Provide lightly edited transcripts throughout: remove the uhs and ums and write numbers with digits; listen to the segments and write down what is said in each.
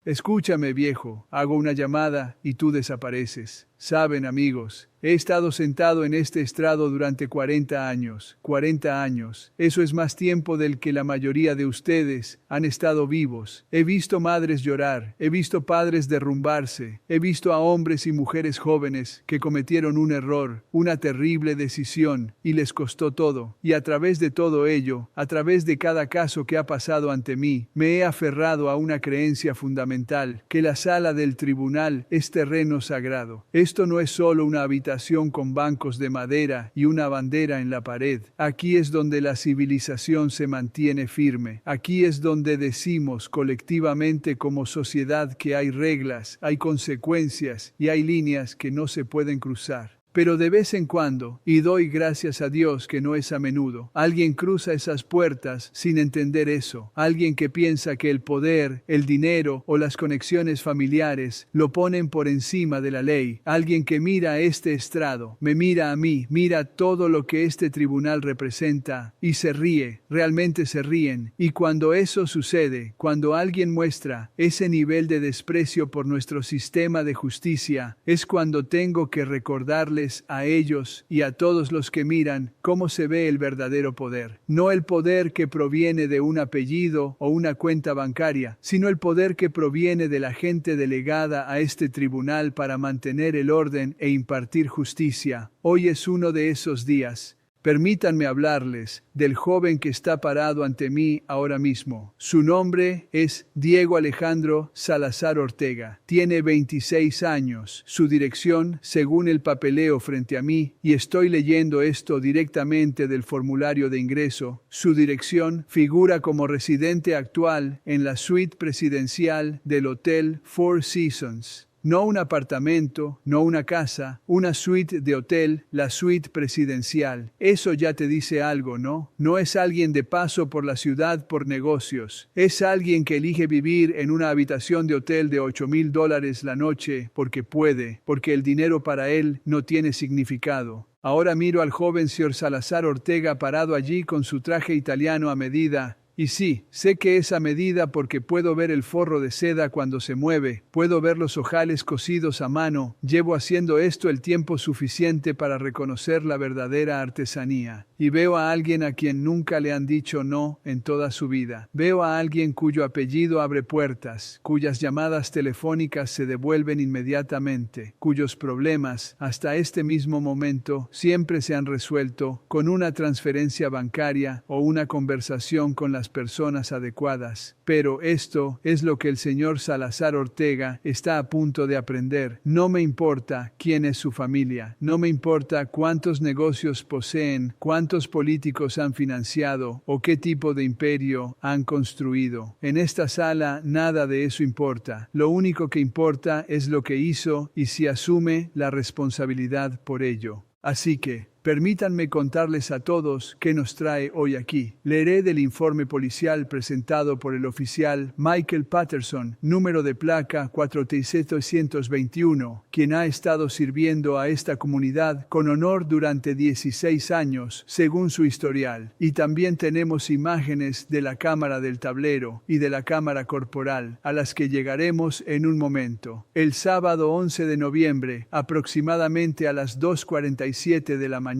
Escúchame, viejo, hago una llamada y tú desapareces. Saben, amigos, he estado sentado en este estrado durante 40 años. 40 años. Eso es más tiempo del que la mayoría de ustedes han estado vivos. He visto madres llorar, he visto padres derrumbarse, he visto a hombres y mujeres jóvenes que cometieron un error, una terrible decisión, y les costó todo. Y a través de todo ello, a través de cada caso que ha pasado ante mí, me he aferrado a una creencia fundamental, que la sala del tribunal es terreno sagrado. Esto no es solo una habitación con bancos de madera y una bandera en la pared. Aquí es donde la civilización se mantiene firme. Aquí es donde decimos colectivamente como sociedad que hay reglas, hay consecuencias y hay líneas que no se pueden cruzar. Pero de vez en cuando, y doy gracias a Dios que no es a menudo, alguien cruza esas puertas sin entender eso. Alguien que piensa que el poder, el dinero o las conexiones familiares lo ponen por encima de la ley. Alguien que mira este estrado, me mira a mí, mira todo lo que este tribunal representa y se ríe, realmente se ríen. Y cuando eso sucede, cuando alguien muestra ese nivel de desprecio por nuestro sistema de justicia, es cuando tengo que recordarles a ellos y a todos los que miran cómo se ve el verdadero poder. No el poder que proviene de un apellido o una cuenta bancaria, sino el poder que proviene de la gente delegada a este tribunal para mantener el orden e impartir justicia. Hoy es uno de esos días. Permítanme hablarles del joven que está parado ante mí ahora mismo. Su nombre es Diego Alejandro Salazar Ortega. Tiene 26 años. Su dirección, según el papeleo frente a mí, y estoy leyendo esto directamente del formulario de ingreso, su dirección figura como residente actual en la suite presidencial del Hotel Four Seasons. No un apartamento, no una casa, una suite de hotel, la suite presidencial. Eso ya te dice algo, ¿no? No es alguien de paso por la ciudad por negocios. Es alguien que elige vivir en una habitación de hotel de $8,000 la noche porque puede, porque el dinero para él no tiene significado. Ahora miro al joven señor Salazar Ortega parado allí con su traje italiano a medida. Y sí, sé que es a medida porque puedo ver el forro de seda cuando se mueve, puedo ver los ojales cosidos a mano, llevo haciendo esto el tiempo suficiente para reconocer la verdadera artesanía. Y veo a alguien a quien nunca le han dicho no en toda su vida. Veo a alguien cuyo apellido abre puertas, cuyas llamadas telefónicas se devuelven inmediatamente, cuyos problemas, hasta este mismo momento, siempre se han resuelto con una transferencia bancaria o una conversación con las personas adecuadas. Pero esto es lo que el señor Salazar Ortega está a punto de aprender. No me importa quién es su familia, no me importa cuántos negocios poseen, cuántos políticos han financiado o qué tipo de imperio han construido. En esta sala nada de eso importa. Lo único que importa es lo que hizo y si asume la responsabilidad por ello. Así que, permítanme contarles a todos qué nos trae hoy aquí. Leeré del informe policial presentado por el oficial Michael Patterson, número de placa 4721, quien ha estado sirviendo a esta comunidad con honor durante 16 años, según su historial. Y también tenemos imágenes de la cámara del tablero y de la cámara corporal, a las que llegaremos en un momento. El sábado 11 de noviembre, aproximadamente a las 2:47 de la mañana,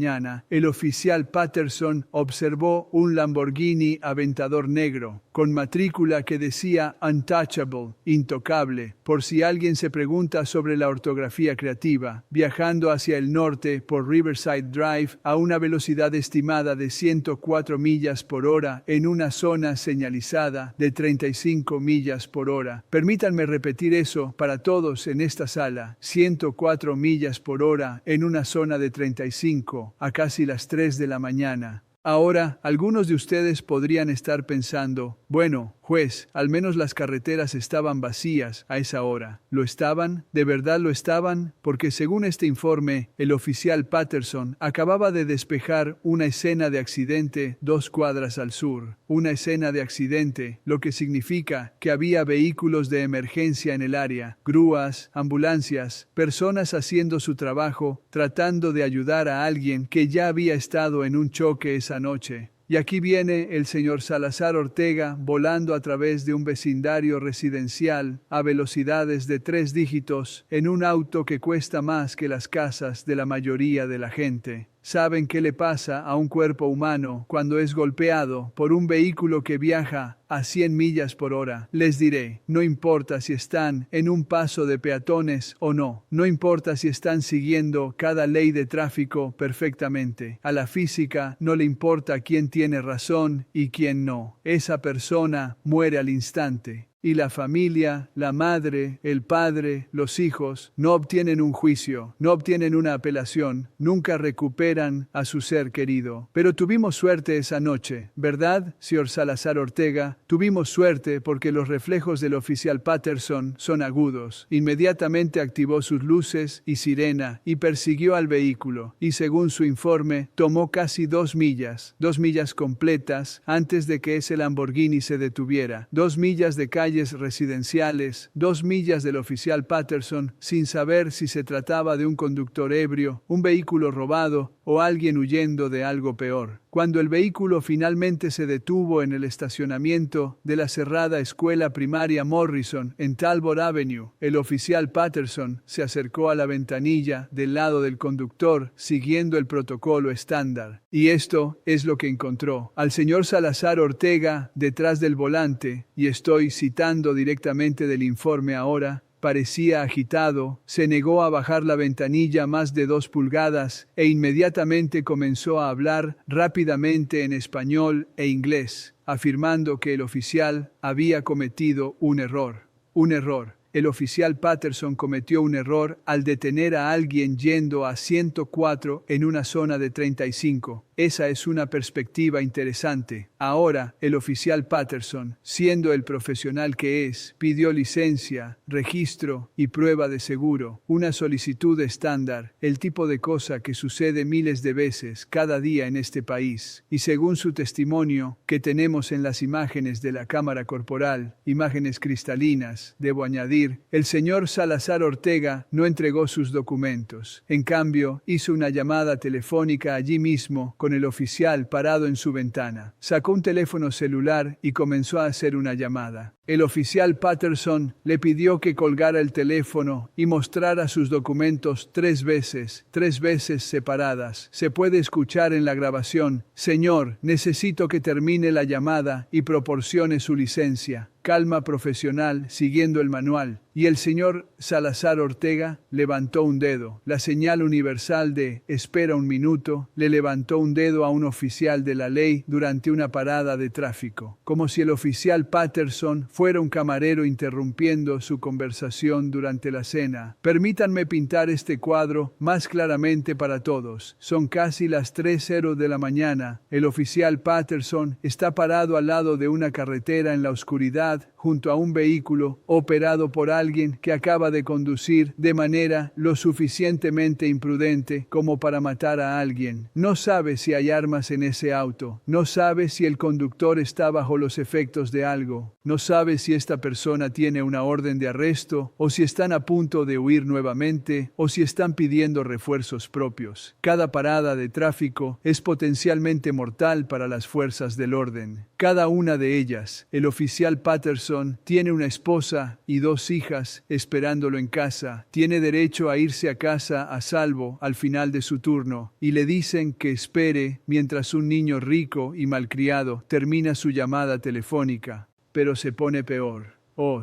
el oficial Patterson observó un Lamborghini Aventador negro, con matrícula que decía Untouchable, intocable, por si alguien se pregunta sobre la ortografía creativa, viajando hacia el norte por Riverside Drive a una velocidad estimada de 104 millas por hora en una zona señalizada de 35 millas por hora. Permítanme repetir eso para todos en esta sala: 104 millas por hora en una zona de 35 a casi las 3 de la mañana. Ahora, algunos de ustedes podrían estar pensando, bueno, juez, al menos las carreteras estaban vacías a esa hora. ¿Lo estaban? ¿De verdad lo estaban? Porque según este informe, el oficial Patterson acababa de despejar una escena de accidente 2 cuadras al sur. Una escena de accidente, lo que significa que había vehículos de emergencia en el área, grúas, ambulancias, personas haciendo su trabajo, tratando de ayudar a alguien que ya había estado en un choque esa noche. Y aquí viene el señor Salazar Ortega volando a través de un vecindario residencial a velocidades de 3 dígitos en un auto que cuesta más que las casas de la mayoría de la gente. ¿Saben qué le pasa a un cuerpo humano cuando es golpeado por un vehículo que viaja a 100 millas por hora? Les diré, no importa si están en un paso de peatones o no, no importa si están siguiendo cada ley de tráfico perfectamente. A la física no le importa quién tiene razón y quién no. Esa persona muere al instante. Y la familia, la madre, el padre, los hijos, no obtienen un juicio, no obtienen una apelación, nunca recuperan a su ser querido. Pero tuvimos suerte esa noche, ¿verdad, señor Salazar Ortega? Tuvimos suerte porque los reflejos del oficial Patterson son agudos. Inmediatamente activó sus luces y sirena y persiguió al vehículo. Y según su informe, tomó casi 2 millas completas antes de que ese Lamborghini se detuviera. 2 millas de calle residenciales, 2 millas del oficial Patterson, sin saber si se trataba de un conductor ebrio, un vehículo robado o alguien huyendo de algo peor. Cuando el vehículo finalmente se detuvo en el estacionamiento de la cerrada escuela primaria Morrison en Talbot Avenue, el oficial Patterson se acercó a la ventanilla del lado del conductor siguiendo el protocolo estándar. Y esto es lo que encontró: al señor Salazar Ortega detrás del volante, y estoy citando directamente del informe ahora. Parecía agitado, se negó a bajar la ventanilla más de 2 pulgadas e inmediatamente comenzó a hablar rápidamente en español e inglés, afirmando que el oficial había cometido un error. Un error. El oficial Patterson cometió un error al detener a alguien yendo a 104 en una zona de 35. Esa es una perspectiva interesante. Ahora, el oficial Patterson, siendo el profesional que es, pidió licencia, registro y prueba de seguro, una solicitud estándar, el tipo de cosa que sucede miles de veces cada día en este país. Y según su testimonio, que tenemos en las imágenes de la cámara corporal, imágenes cristalinas, debo añadir, el señor Salazar Ortega no entregó sus documentos. En cambio, hizo una llamada telefónica allí mismo con el oficial parado en su ventana. Sacó un teléfono celular y comenzó a hacer una llamada. El oficial Patterson le pidió que colgara el teléfono y mostrara sus documentos 3 veces separadas. Se puede escuchar en la grabación: «Señor, necesito que termine la llamada y proporcione su licencia». Calma profesional, siguiendo el manual. Y el señor Salazar Ortega levantó un dedo. La señal universal de «espera un minuto» le levantó un dedo a un oficial de la ley durante una parada de tráfico. Como si el oficial Patterson fuera un camarero interrumpiendo su conversación durante la cena. Permítanme pintar este cuadro más claramente para todos. Son casi las 3:00 de la mañana. El oficial Patterson está parado al lado de una carretera en la oscuridad, junto a un vehículo operado por alguien que acaba de conducir de manera lo suficientemente imprudente como para matar a alguien. No sabe si hay armas en ese auto. No sabe si el conductor está bajo los efectos de algo. No sabe si esta persona tiene una orden de arresto, o si están a punto de huir nuevamente, o si están pidiendo refuerzos propios. Cada parada de tráfico es potencialmente mortal para las fuerzas del orden. Cada una de ellas. El oficial Patterson tiene una esposa y 2 hijas esperándolo en casa. Tiene derecho a irse a casa a salvo al final de su turno, y le dicen que espere mientras un niño rico y malcriado termina su llamada telefónica. Pero se pone peor.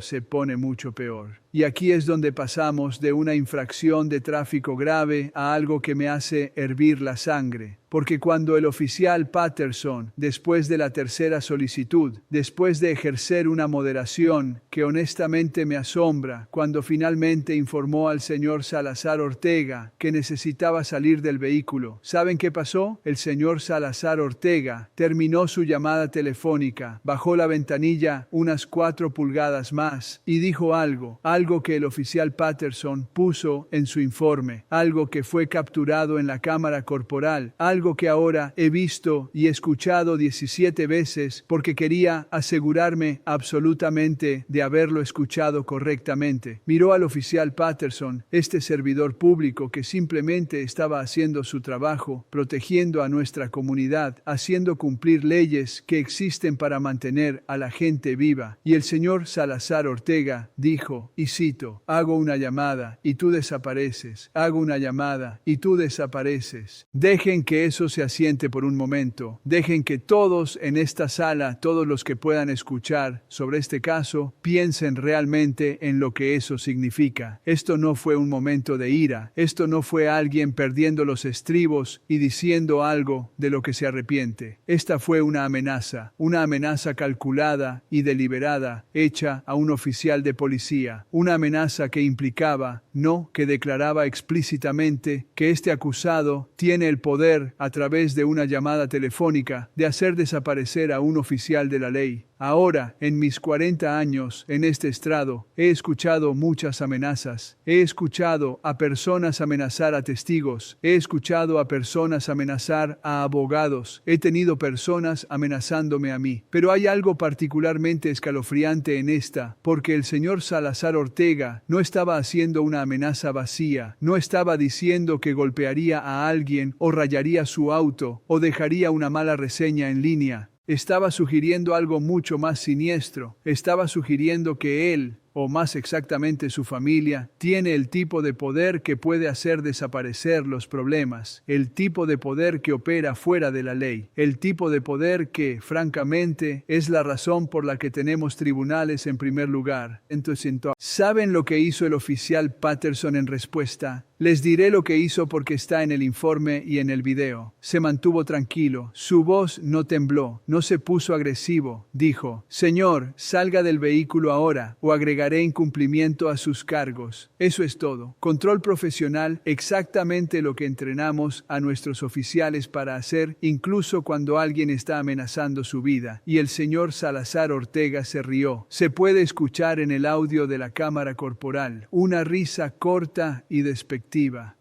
Se pone mucho peor. Y aquí es donde pasamos de una infracción de tráfico grave a algo que me hace hervir la sangre. Porque cuando el oficial Patterson, después de la 3ª solicitud, después de ejercer una moderación que honestamente me asombra, cuando finalmente informó al señor Salazar Ortega que necesitaba salir del vehículo, ¿saben qué pasó? El señor Salazar Ortega terminó su llamada telefónica, bajó la ventanilla unas 4 pulgadas más y dijo algo que el oficial Patterson puso en su informe, algo que fue capturado en la cámara corporal, algo algo que ahora he visto y escuchado 17 veces porque quería asegurarme absolutamente de haberlo escuchado correctamente. Miró al oficial Patterson, este servidor público que simplemente estaba haciendo su trabajo, protegiendo a nuestra comunidad, haciendo cumplir leyes que existen para mantener a la gente viva. Y el señor Salazar Ortega dijo, y cito, hago una llamada y tú desapareces, hago una llamada y tú desapareces. Dejen que eso se asiente por un momento, dejen que todos en esta sala, todos los que puedan escuchar sobre este caso, piensen realmente en lo que eso significa. Esto no fue un momento de ira, esto no fue alguien perdiendo los estribos y diciendo algo de lo que se arrepiente. Esta fue una amenaza calculada y deliberada, hecha a un oficial de policía, una amenaza que implicaba, no que declaraba explícitamente que este acusado tiene el poder, a través de una llamada telefónica, de hacer desaparecer a un oficial de la ley. Ahora, en mis 40 años en este estrado, he escuchado muchas amenazas. He escuchado a personas amenazar a testigos. He escuchado a personas amenazar a abogados. He tenido personas amenazándome a mí. Pero hay algo particularmente escalofriante en esta, porque el señor Salazar Ortega no estaba haciendo una amenaza vacía. No estaba diciendo que golpearía a alguien o rayaría su auto o dejaría una mala reseña en línea. Estaba sugiriendo algo mucho más siniestro. Estaba sugiriendo que él, o más exactamente su familia, tiene el tipo de poder que puede hacer desaparecer los problemas, el tipo de poder que opera fuera de la ley, el tipo de poder que, francamente, es la razón por la que tenemos tribunales en primer lugar. Entonces, ¿saben lo que hizo el oficial Patterson en respuesta? Les diré lo que hizo porque está en el informe y en el video. Se mantuvo tranquilo, su voz no tembló, no se puso agresivo. Dijo, «Señor, salga del vehículo ahora o agregaré incumplimiento a sus cargos». Eso es todo. Control profesional, exactamente lo que entrenamos a nuestros oficiales para hacer, incluso cuando alguien está amenazando su vida. Y el señor Salazar Ortega se rió. Se puede escuchar en el audio de la cámara corporal una risa corta y despectiva.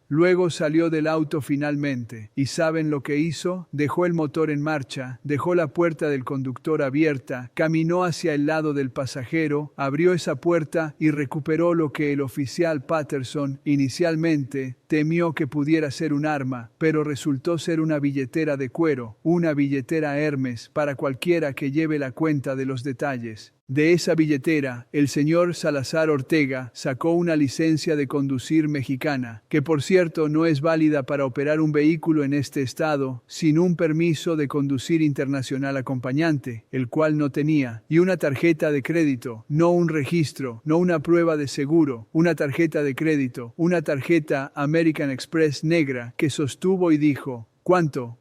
Luego salió del auto finalmente. ¿Y saben lo que hizo? Dejó el motor en marcha, dejó la puerta del conductor abierta, caminó hacia el lado del pasajero, abrió esa puerta y recuperó lo que el oficial Patterson inicialmente temió que pudiera ser un arma, pero resultó ser una billetera de cuero, una billetera Hermes para cualquiera que lleve la cuenta de los detalles. De esa billetera, el señor Salazar Ortega sacó una licencia de conducir mexicana, que por cierto no es válida para operar un vehículo en este estado, sin un permiso de conducir internacional acompañante, el cual no tenía, y una tarjeta de crédito, no un registro, no una prueba de seguro, una tarjeta de crédito, una tarjeta American Express negra, que sostuvo y dijo, ¿cuánto?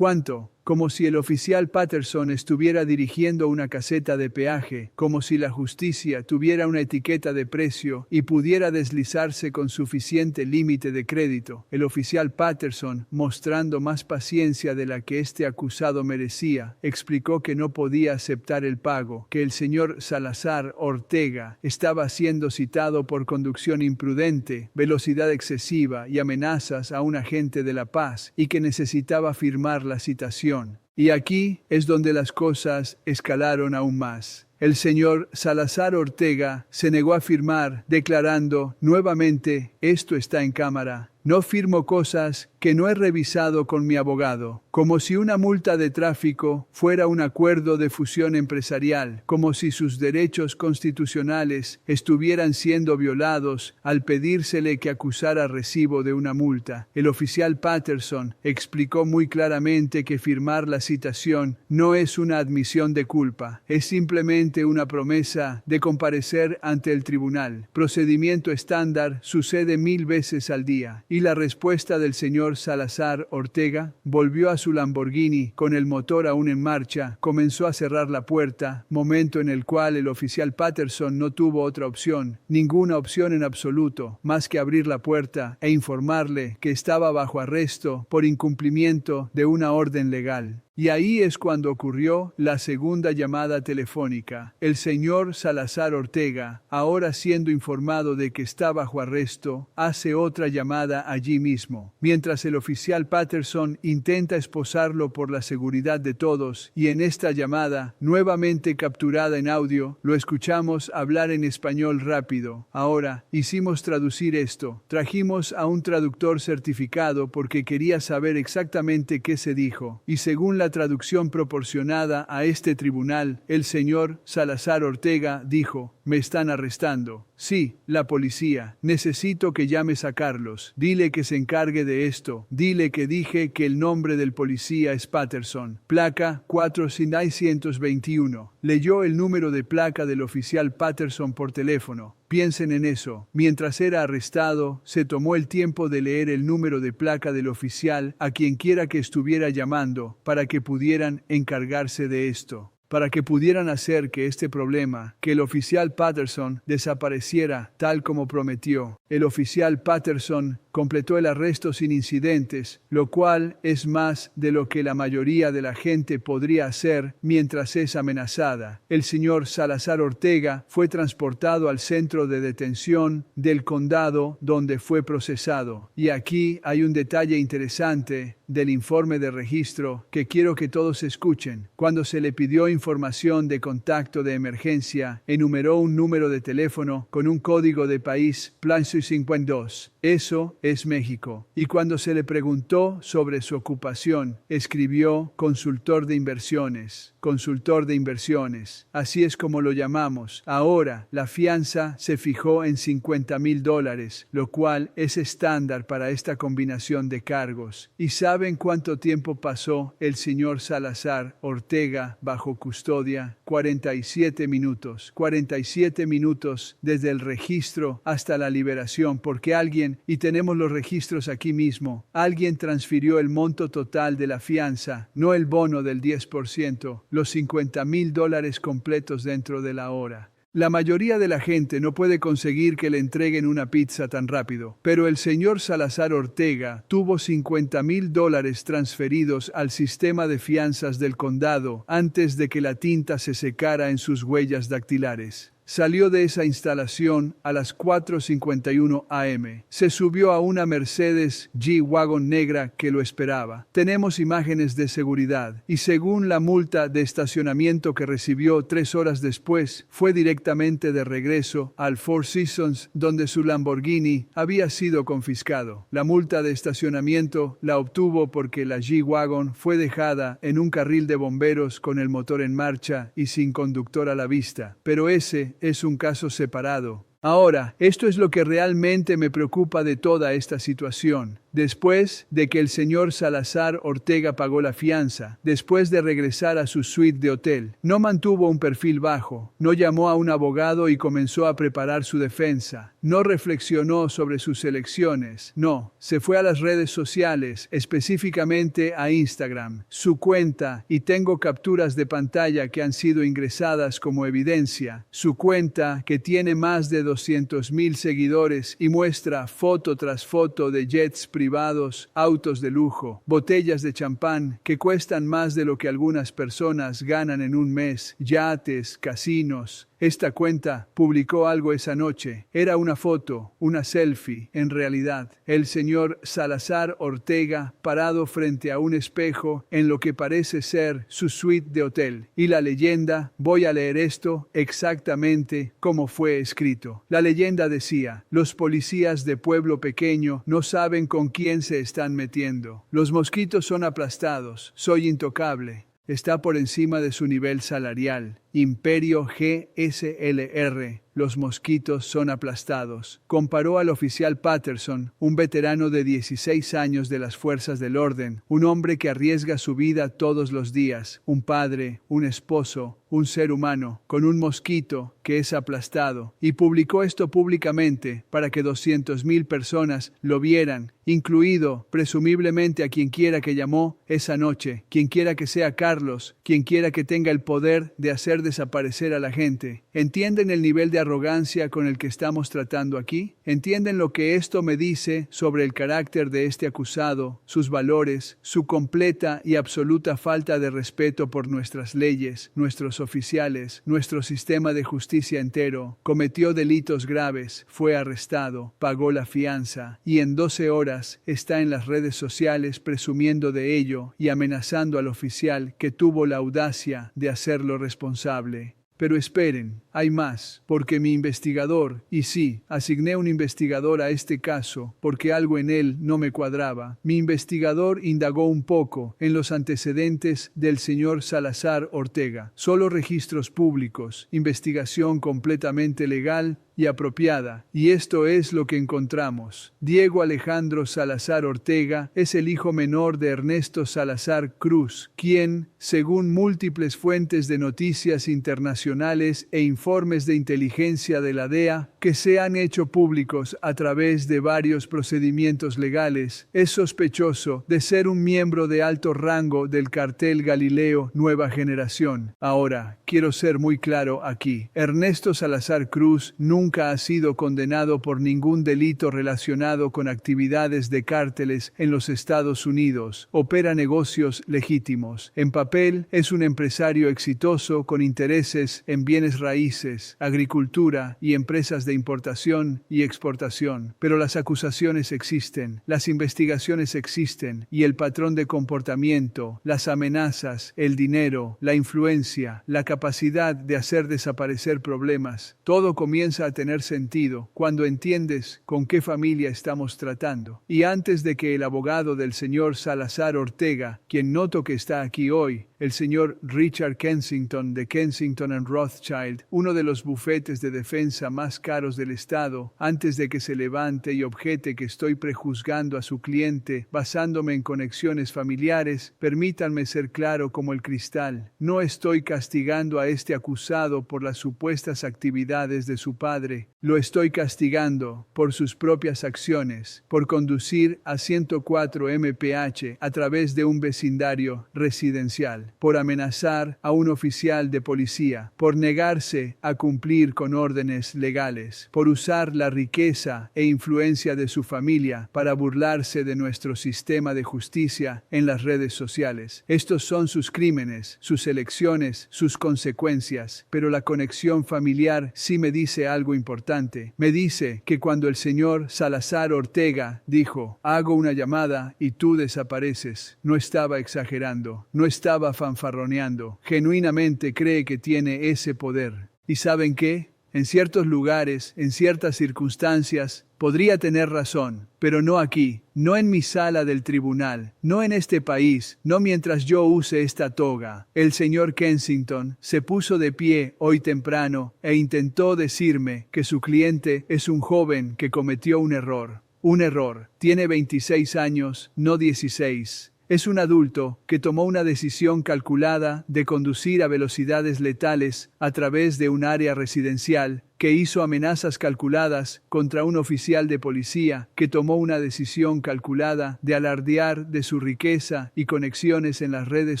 Como si el oficial Patterson estuviera dirigiendo una caseta de peaje, como si la justicia tuviera una etiqueta de precio y pudiera deslizarse con suficiente límite de crédito. El oficial Patterson, mostrando más paciencia de la que este acusado merecía, explicó que no podía aceptar el pago, que el señor Salazar Ortega estaba siendo citado por conducción imprudente, velocidad excesiva y amenazas a un agente de la paz, y que necesitaba firmar la citación. Y aquí es donde las cosas escalaron aún más. El señor Salazar Ortega se negó a firmar, declarando nuevamente, esto está en cámara, no firmo cosas que no he revisado con mi abogado, como si una multa de tráfico fuera un acuerdo de fusión empresarial, como si sus derechos constitucionales estuvieran siendo violados al pedírsele que acusara recibo de una multa. El oficial Patterson explicó muy claramente que firmar la citación no es una admisión de culpa, es simplemente una promesa de comparecer ante el tribunal. Procedimiento estándar sucede 1000 veces al día. Y la respuesta del señor Salazar Ortega volvió a su Lamborghini con el motor aún en marcha, comenzó a cerrar la puerta, momento en el cual el oficial Patterson no tuvo otra opción, ninguna opción en absoluto, más que abrir la puerta e informarle que estaba bajo arresto por incumplimiento de una orden legal. Y ahí es cuando ocurrió la segunda llamada telefónica. El señor Salazar Ortega, ahora siendo informado de que está bajo arresto, hace otra llamada allí mismo, mientras el oficial Patterson intenta esposarlo por la seguridad de todos, y en esta llamada, nuevamente capturada en audio, lo escuchamos hablar en español rápido. Ahora, hicimos traducir esto. Trajimos a un traductor certificado porque quería saber exactamente qué se dijo, y según la traducción proporcionada a este tribunal, el señor Salazar Ortega dijo: «Me están arrestando». Sí, la policía. Necesito que llames a Carlos. Dile que se encargue de esto. Dile que dije que el nombre del policía es Patterson. Placa 4621. Leyó el número de placa del oficial Patterson por teléfono. Piensen en eso. Mientras era arrestado, se tomó el tiempo de leer el número de placa del oficial a quien quiera que estuviera llamando para que pudieran encargarse de esto. Para que pudieran hacer que este problema, que el oficial Patterson desapareciera tal como prometió. El oficial Patterson completó el arresto sin incidentes, lo cual es más de lo que la mayoría de la gente podría hacer mientras es amenazada. El señor Salazar Ortega fue transportado al centro de detención del condado donde fue procesado. Y aquí hay un detalle interesante del informe de registro que quiero que todos escuchen. Cuando se le pidió información de contacto de emergencia, enumeró un número de teléfono con un código de país, plan 52. Eso es México. Y cuando se le preguntó sobre su ocupación, escribió consultor de inversiones. Consultor de inversiones. Así es como lo llamamos. Ahora, la fianza se fijó en $50,000, lo cual es estándar para esta combinación de cargos. ¿Y saben cuánto tiempo pasó el señor Salazar Ortega bajo custodia? 47 minutos. 47 minutos desde el registro hasta la liberación, porque alguien, y tenemos los registros aquí mismo, alguien transfirió el monto total de la fianza, no el bono del 10%, los $50,000 completos dentro de la hora. La mayoría de la gente no puede conseguir que le entreguen una pizza tan rápido, pero el señor Salazar Ortega tuvo $50,000 transferidos al sistema de fianzas del condado antes de que la tinta se secara en sus huellas dactilares. Salió de esa instalación a las 4:51 am. Se subió a una Mercedes G-Wagon negra que lo esperaba. Tenemos imágenes de seguridad, y según la multa de estacionamiento que recibió 3 horas después, fue directamente de regreso al Four Seasons, donde su Lamborghini había sido confiscado. La multa de estacionamiento la obtuvo porque la G-Wagon fue dejada en un carril de bomberos con el motor en marcha y sin conductor a la vista. Pero ese es un caso separado. Ahora, esto es lo que realmente me preocupa de toda esta situación. Después de que el señor Salazar Ortega pagó la fianza, después de regresar a su suite de hotel, no mantuvo un perfil bajo, no llamó a un abogado y comenzó a preparar su defensa, no reflexionó sobre sus elecciones, no, se fue a las redes sociales, específicamente a Instagram, su cuenta, y tengo capturas de pantalla que han sido ingresadas como evidencia, su cuenta que tiene más de 200,000 seguidores y muestra foto tras foto de jets privados, autos de lujo, botellas de champán que cuestan más de lo que algunas personas ganan en un mes, yates, casinos. Esta cuenta publicó algo esa noche. Era una foto, una selfie, en realidad. El señor Salazar Ortega parado frente a un espejo en lo que parece ser su suite de hotel. Y la leyenda, voy a leer esto exactamente como fue escrito. La leyenda decía: los policías de pueblo pequeño no saben con quién se están metiendo. Los mosquitos son aplastados. Soy intocable. Está por encima de su nivel salarial. Imperio GSLR. Los mosquitos son aplastados. Comparó al oficial Patterson, un veterano de 16 años de las fuerzas del orden, un hombre que arriesga su vida todos los días, un padre, un esposo, un ser humano, con un mosquito que es aplastado, y publicó esto públicamente para que 200,000 personas lo vieran, incluido, presumiblemente, a quien quiera que llamó esa noche, quien quiera que sea Carlos, quien quiera que tenga el poder de hacer hacer desaparecer a la gente. ¿Entienden el nivel de arrogancia con el que estamos tratando aquí? ¿Entienden lo que esto me dice sobre el carácter de este acusado, sus valores, su completa y absoluta falta de respeto por nuestras leyes, nuestros oficiales, nuestro sistema de justicia entero? Cometió delitos graves, fue arrestado, pagó la fianza y en 12 horas está en las redes sociales presumiendo de ello y amenazando al oficial que tuvo la audacia de hacerlo responsable. Pero esperen, hay más, porque mi investigador, y sí, asigné un investigador a este caso, porque algo en él no me cuadraba. Mi investigador indagó un poco en los antecedentes del señor Salazar Ortega. Solo registros públicos, investigación completamente legal y apropiada, y esto es lo que encontramos. Diego Alejandro Salazar Ortega es el hijo menor de Ernesto Salazar Cruz, quien, según múltiples fuentes de noticias internacionales e informes de inteligencia de la DEA, que se han hecho públicos a través de varios procedimientos legales, es sospechoso de ser un miembro de alto rango del cartel Galileo Nueva Generación. Ahora, quiero ser muy claro aquí. Ernesto Salazar Cruz nunca ha sido condenado por ningún delito relacionado con actividades de cárteles en los Estados Unidos. Opera negocios legítimos. En papel, es un empresario exitoso con intereses en bienes raíces, agricultura y empresas de importación y exportación. Pero las acusaciones existen, las investigaciones existen y el patrón de comportamiento, las amenazas, el dinero, la influencia, la capacidad de hacer desaparecer problemas, todo comienza a tener sentido cuando entiendes con qué familia estamos tratando. Y antes de que el abogado del señor Salazar Ortega, quien noto que está aquí hoy, el señor Richard Kensington de Kensington & Rothschild, uno de los bufetes de defensa más caros del Estado, antes de que se levante y objete que estoy prejuzgando a su cliente basándome en conexiones familiares, permítanme ser claro como el cristal. No estoy castigando a este acusado por las supuestas actividades de su padre. Lo estoy castigando por sus propias acciones, por conducir a 104 mph a través de un vecindario residencial, por amenazar a un oficial de policía, por negarse a cumplir con órdenes legales, por usar la riqueza e influencia de su familia para burlarse de nuestro sistema de justicia en las redes sociales. Estos son sus crímenes, sus elecciones, sus consecuencias, pero la conexión familiar sí me dice algo importante. Me dice que cuando el señor Salazar Ortega dijo, hago una llamada y tú desapareces, no estaba exagerando, no estaba fanfarroneando, genuinamente cree que tiene ese poder. ¿Y saben qué? En ciertos lugares, en ciertas circunstancias, podría tener razón, pero no aquí, no en mi sala del tribunal, no en este país, no mientras yo use esta toga. El señor Kensington se puso de pie hoy temprano e intentó decirme que su cliente es un joven que cometió un error. Un error. Tiene 26 años, no 16. Es un adulto que tomó una decisión calculada de conducir a velocidades letales a través de un área residencial, que hizo amenazas calculadas contra un oficial de policía, que tomó una decisión calculada de alardear de su riqueza y conexiones en las redes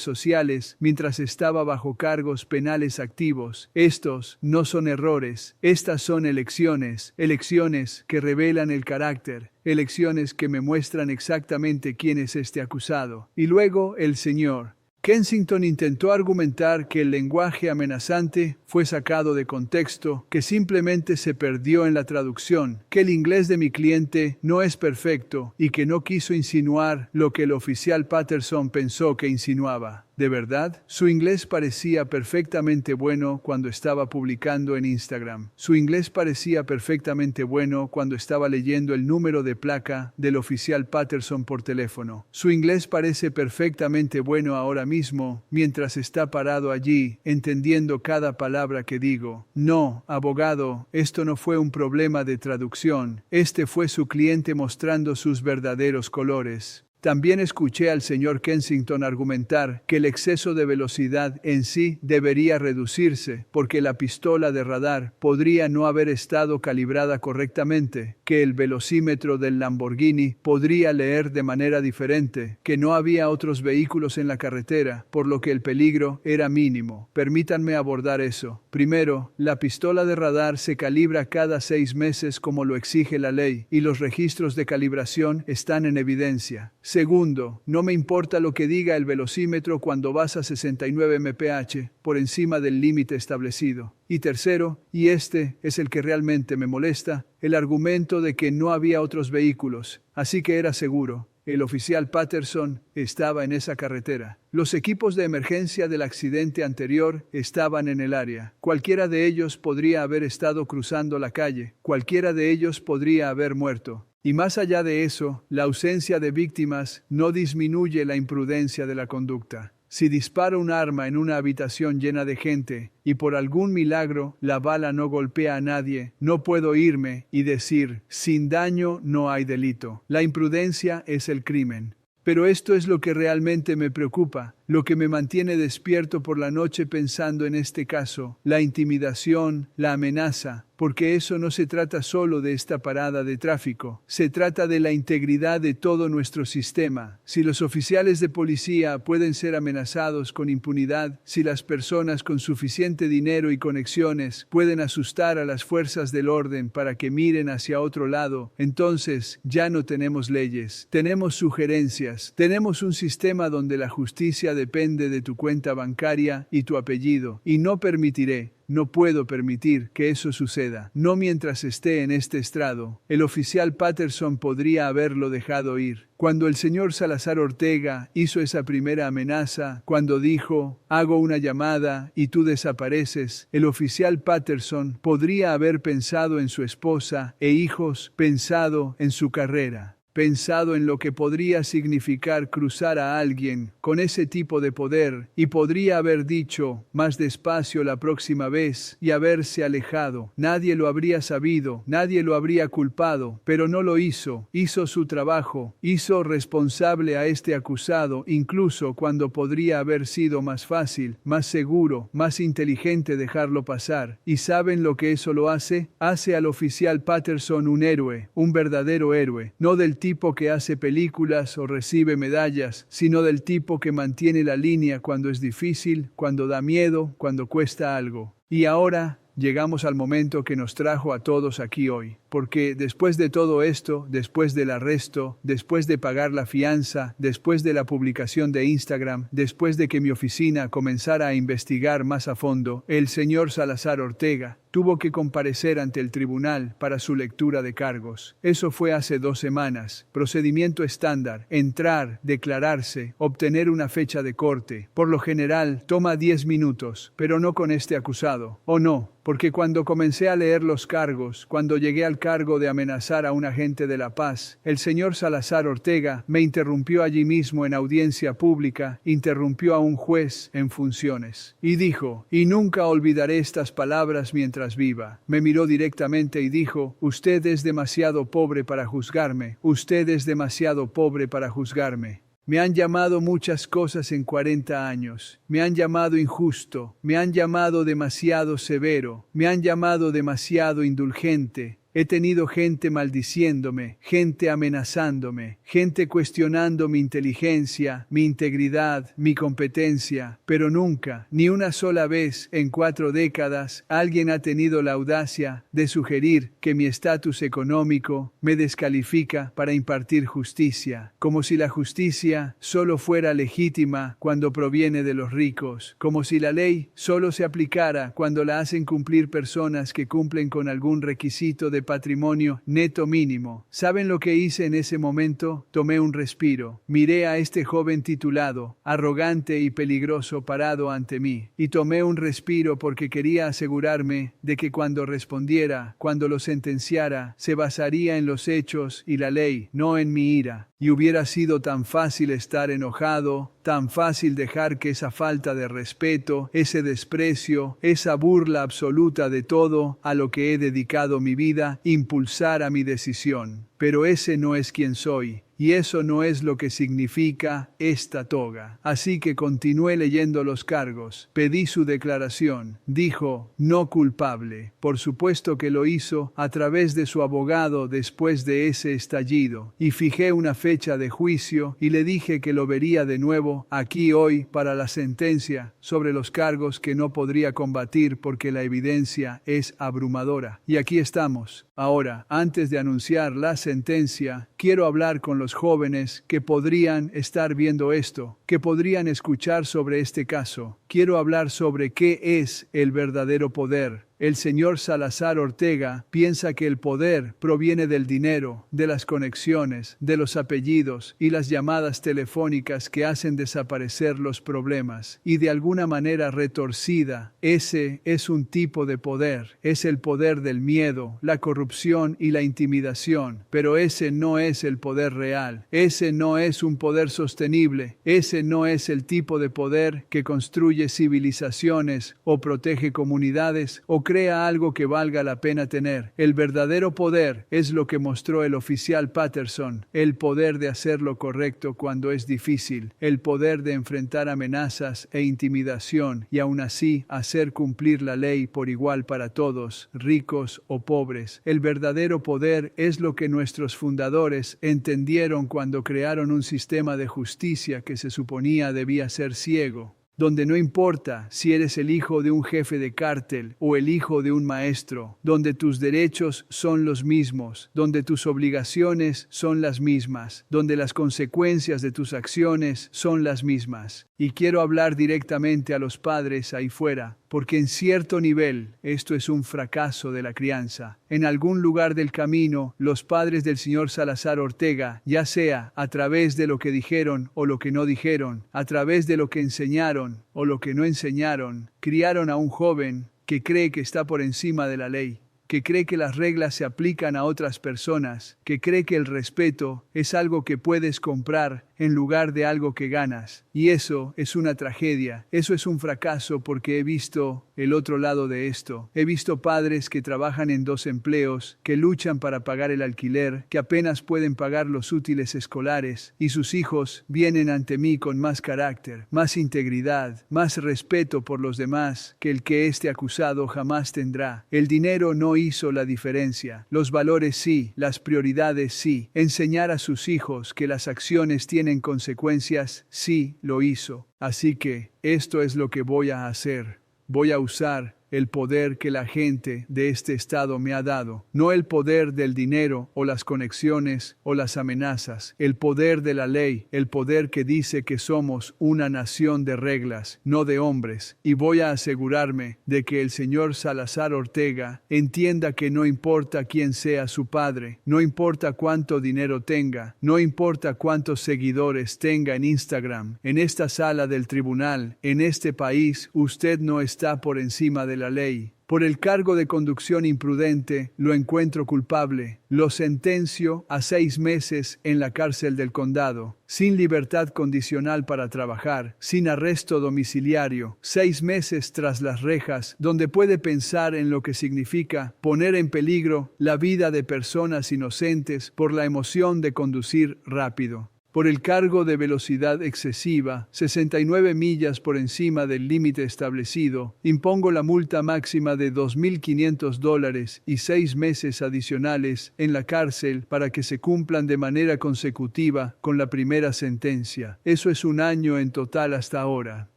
sociales mientras estaba bajo cargos penales activos. Estos no son errores, estas son elecciones, elecciones que revelan el carácter, elecciones que me muestran exactamente quién es este acusado. Y luego el señor Kensington intentó argumentar que el lenguaje amenazante fue sacado de contexto, que simplemente se perdió en la traducción, que el inglés de mi cliente no es perfecto y que no quiso insinuar lo que el oficial Patterson pensó que insinuaba. De verdad, su inglés parecía perfectamente bueno cuando estaba publicando en Instagram. Su inglés parecía perfectamente bueno cuando estaba leyendo el número de placa del oficial Patterson por teléfono. Su inglés parece perfectamente bueno ahora mismo, mientras está parado allí, entendiendo cada palabra que digo. No, abogado, esto no fue un problema de traducción. Este fue su cliente mostrando sus verdaderos colores. También escuché al señor Kensington argumentar que el exceso de velocidad en sí debería reducirse, porque la pistola de radar podría no haber estado calibrada correctamente, que el velocímetro del Lamborghini podría leer de manera diferente, que no había otros vehículos en la carretera, por lo que el peligro era mínimo. Permítanme abordar eso. Primero, la pistola de radar se calibra cada 6 meses como lo exige la ley, y los registros de calibración están en evidencia. Segundo, no me importa lo que diga el velocímetro cuando vas a 69 mph, por encima del límite establecido. Y tercero, y este es el que realmente me molesta, el argumento de que no había otros vehículos, así que era seguro. El oficial Patterson estaba en esa carretera. Los equipos de emergencia del accidente anterior estaban en el área. Cualquiera de ellos podría haber estado cruzando la calle. Cualquiera de ellos podría haber muerto. Y más allá de eso, la ausencia de víctimas no disminuye la imprudencia de la conducta. Si disparo un arma en una habitación llena de gente y por algún milagro la bala no golpea a nadie, no puedo irme y decir, sin daño no hay delito. La imprudencia es el crimen. Pero esto es lo que realmente me preocupa, lo que me mantiene despierto por la noche pensando en este caso, la intimidación, la amenaza, porque eso no se trata solo de esta parada de tráfico, se trata de la integridad de todo nuestro sistema. Si los oficiales de policía pueden ser amenazados con impunidad, si las personas con suficiente dinero y conexiones pueden asustar a las fuerzas del orden para que miren hacia otro lado, entonces ya no tenemos leyes, tenemos sugerencias, tenemos un sistema donde la justicia depende de tu cuenta bancaria y tu apellido, y no permitiré, no puedo permitir que eso suceda, no mientras esté en este estrado. El oficial Patterson podría haberlo dejado ir. Cuando el señor Salazar Ortega hizo esa primera amenaza, cuando dijo, hago una llamada y tú desapareces, el oficial Patterson podría haber pensado en su esposa e hijos, pensado en su carrera. Pensado en lo que podría significar cruzar a alguien con ese tipo de poder y podría haber dicho más despacio la próxima vez y haberse alejado. Nadie lo habría sabido, nadie lo habría culpado, pero no lo hizo. Hizo su trabajo, hizo responsable a este acusado, incluso cuando podría haber sido más fácil, más seguro, más inteligente dejarlo pasar. ¿Y saben lo que eso lo hace? Hace al oficial Patterson un héroe, un verdadero héroe, no del tipo que hace películas o recibe medallas, sino del tipo que mantiene la línea cuando es difícil, cuando da miedo, cuando cuesta algo. Y ahora llegamos al momento que nos trajo a todos aquí hoy. Porque después de todo esto, después del arresto, después de pagar la fianza, después de la publicación de Instagram, después de que mi oficina comenzara a investigar más a fondo, el señor Salazar Ortega tuvo que comparecer ante el tribunal para su lectura de cargos. Eso fue hace 2 semanas. Procedimiento estándar: entrar, declararse, obtener una fecha de corte. Por lo general, toma 10 minutos, pero no con este acusado. ¿O no? Porque cuando comencé a leer los cargos, cuando llegué al cargo de amenazar a un agente de la paz, el señor Salazar Ortega me interrumpió allí mismo en audiencia pública, interrumpió a un juez en funciones. Y dijo, y nunca olvidaré estas palabras mientras viva. Me miró directamente y dijo, usted es demasiado pobre para juzgarme, usted es demasiado pobre para juzgarme. Me han llamado muchas cosas en 40 años. Me han llamado injusto, me han llamado demasiado severo, me han llamado demasiado indulgente. He tenido gente maldiciéndome, gente amenazándome, gente cuestionando mi inteligencia, mi integridad, mi competencia, pero nunca, ni una sola vez en 4 décadas, alguien ha tenido la audacia de sugerir que mi estatus económico me descalifica para impartir justicia, como si la justicia solo fuera legítima cuando proviene de los ricos, como si la ley solo se aplicara cuando la hacen cumplir personas que cumplen con algún requisito de patrimonio neto mínimo. ¿Saben lo que hice en ese momento? Tomé un respiro. Miré a este joven titulado, arrogante y peligroso parado ante mí. Y tomé un respiro porque quería asegurarme de que cuando respondiera, cuando lo sentenciara, se basaría en los hechos y la ley, no en mi ira. Y hubiera sido tan fácil estar enojado, tan fácil dejar que esa falta de respeto, ese desprecio, esa burla absoluta de todo a lo que he dedicado mi vida, impulsara mi decisión. Pero ese no es quien soy. y eso no es lo que significa esta toga. Así que continué leyendo los cargos. Pedí su declaración. Dijo, no culpable. Por supuesto que lo hizo a través de su abogado después de ese estallido. Y fijé una fecha de juicio y le dije que lo vería de nuevo aquí hoy para la sentencia sobre los cargos que no podría combatir porque la evidencia es abrumadora. Y aquí estamos. Ahora, antes de anunciar la sentencia, quiero hablar con los jóvenes que podrían estar viendo esto, que podrían escuchar sobre este caso. Quiero hablar sobre qué es el verdadero poder. El señor Salazar Ortega piensa que el poder proviene del dinero, de las conexiones, de los apellidos y las llamadas telefónicas que hacen desaparecer los problemas. Y de alguna manera retorcida, ese es un tipo de poder. Es el poder del miedo, la corrupción y la intimidación. Pero ese no es el poder real. Ese no es un poder sostenible. Ese no es el tipo de poder que construye civilizaciones o protege comunidades o crea algo que valga la pena tener. El verdadero poder es lo que mostró el oficial Patterson, el poder de hacer lo correcto cuando es difícil, el poder de enfrentar amenazas e intimidación y aún así hacer cumplir la ley por igual para todos, ricos o pobres. El verdadero poder es lo que nuestros fundadores entendieron cuando crearon un sistema de justicia que se suponía debía ser ciego, donde no importa si eres el hijo de un jefe de cártel o el hijo de un maestro, donde tus derechos son los mismos, donde tus obligaciones son las mismas, donde las consecuencias de tus acciones son las mismas. Y quiero hablar directamente a los padres ahí fuera, porque en cierto nivel esto es un fracaso de la crianza. En algún lugar del camino, los padres del señor Salazar Ortega, ya sea a través de lo que dijeron o lo que no dijeron, a través de lo que enseñaron o lo que no enseñaron, criaron a un joven que cree que está por encima de la ley, que cree que las reglas se aplican a otras personas, que cree que el respeto es algo que puedes comprar en lugar de algo que ganas. Y eso es una tragedia. Eso es un fracaso porque he visto el otro lado de esto. He visto padres que trabajan en 2 empleos, que luchan para pagar el alquiler, que apenas pueden pagar los útiles escolares, y sus hijos vienen ante mí con más carácter, más integridad, más respeto por los demás que el que este acusado jamás tendrá. El dinero no hizo la diferencia. Los valores sí, las prioridades sí. Enseñar a sus hijos que las acciones tienen consecuencias, sí, lo hizo. Así que, esto es lo que voy a hacer. Voy a usar el poder que la gente de este estado me ha dado, no el poder del dinero o las conexiones o las amenazas, el poder de la ley, el poder que dice que somos una nación de reglas, no de hombres, y voy a asegurarme de que el señor Salazar Ortega entienda que no importa quién sea su padre, no importa cuánto dinero tenga, no importa cuántos seguidores tenga en Instagram, en esta sala del tribunal, en este país, usted no está por encima de la ley. Por el cargo de conducción imprudente, lo encuentro culpable. Lo sentencio a 6 meses en la cárcel del condado, sin libertad condicional para trabajar, sin arresto domiciliario, 6 meses tras las rejas, donde puede pensar en lo que significa poner en peligro la vida de personas inocentes por la emoción de conducir rápido. Por el cargo de velocidad excesiva, 69 millas por encima del límite establecido, impongo la multa máxima de $2,500 y 6 meses adicionales en la cárcel para que se cumplan de manera consecutiva con la primera sentencia. Eso es 1 año en total hasta ahora.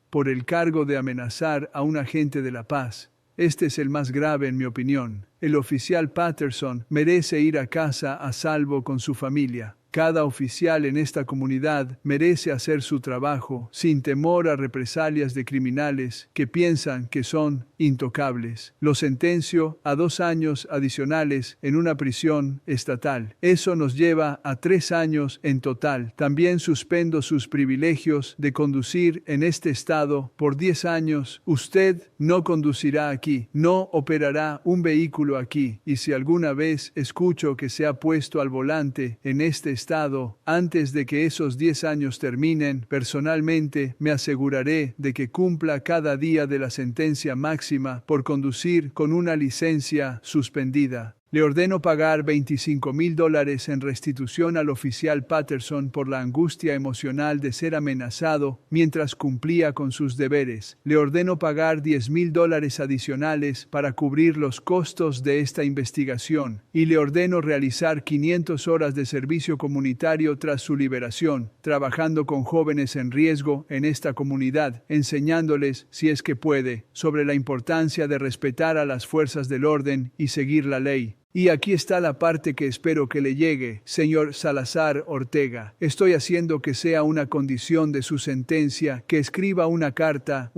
Por el cargo de amenazar a un agente de la paz. Este es el más grave en mi opinión. El oficial Patterson merece ir a casa a salvo con su familia. Cada oficial en esta comunidad merece hacer su trabajo sin temor a represalias de criminales que piensan que son intocables. Lo sentencio a 2 años adicionales en una prisión estatal. Eso nos lleva a 3 años en total. También suspendo sus privilegios de conducir en este estado por 10 años. Usted no conducirá aquí, no operará un vehículo aquí. Y si alguna vez escucho que se ha puesto al volante en este estado, antes de que esos 10 años terminen, personalmente me aseguraré de que cumpla cada día de la sentencia máxima por conducir con una licencia suspendida. Le ordeno pagar $25,000 en restitución al oficial Patterson por la angustia emocional de ser amenazado mientras cumplía con sus deberes. Le ordeno pagar $10,000 adicionales para cubrir los costos de esta investigación y le ordeno realizar 500 horas de servicio comunitario tras su liberación, trabajando con jóvenes en riesgo en esta comunidad, enseñándoles, si es que puede, sobre la importancia de respetar a las fuerzas del orden y seguir la ley. Y aquí está la parte que espero que le llegue, señor Salazar Ortega. Estoy haciendo que sea una condición de su sentencia que escriba una carta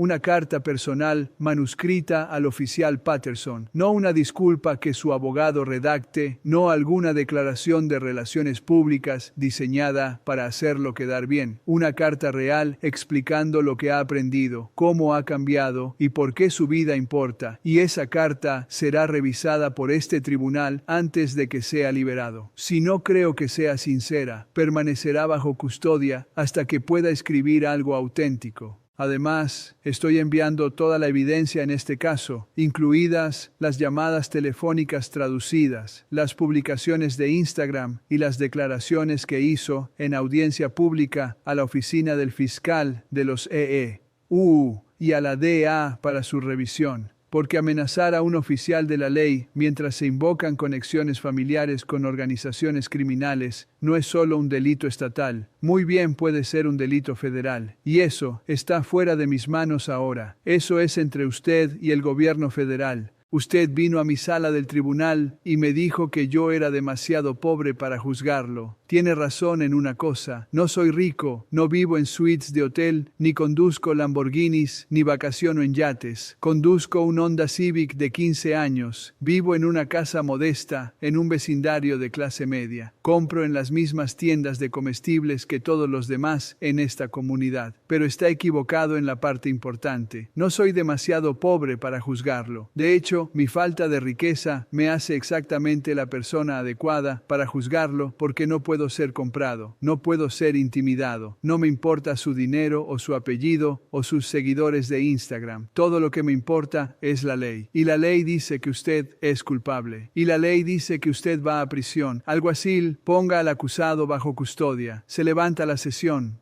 personal manuscrita al oficial Patterson. No una disculpa que su abogado redacte, no alguna declaración de relaciones públicas diseñada para hacerlo quedar bien. Una carta real explicando lo que ha aprendido, cómo ha cambiado y por qué su vida importa. Y esa carta será revisada por este tribunal antes de que sea liberado. Si no creo que sea sincera, permanecerá bajo custodia hasta que pueda escribir algo auténtico. Además, estoy enviando toda la evidencia en este caso, incluidas las llamadas telefónicas traducidas, las publicaciones de Instagram y las declaraciones que hizo en audiencia pública a la oficina del fiscal de los EEU y a la DEA para su revisión. Porque amenazar a un oficial de la ley mientras se invocan conexiones familiares con organizaciones criminales no es solo un delito estatal, muy bien puede ser un delito federal. Y eso está fuera de mis manos ahora. Eso es entre usted y el gobierno federal. Usted vino a mi sala del tribunal y me dijo que yo era demasiado pobre para juzgarlo. Tiene razón en una cosa, no soy rico, no vivo en suites de hotel, ni conduzco Lamborghinis, ni vacaciono en yates. Conduzco un Honda Civic de 15 años, vivo en una casa modesta, en un vecindario de clase media. Compro en las mismas tiendas de comestibles que todos los demás en esta comunidad. Pero está equivocado en la parte importante. No soy demasiado pobre para juzgarlo. De hecho, mi falta de riqueza me hace exactamente la persona adecuada para juzgarlo porque no puedo ser comprado, no puedo ser intimidado, no me importa su dinero o su apellido o sus seguidores de Instagram. Todo lo que me importa es la ley. Y la ley dice que usted es culpable. Y la ley dice que usted va a prisión. Alguacil, ponga al acusado bajo custodia. Se levanta la sesión.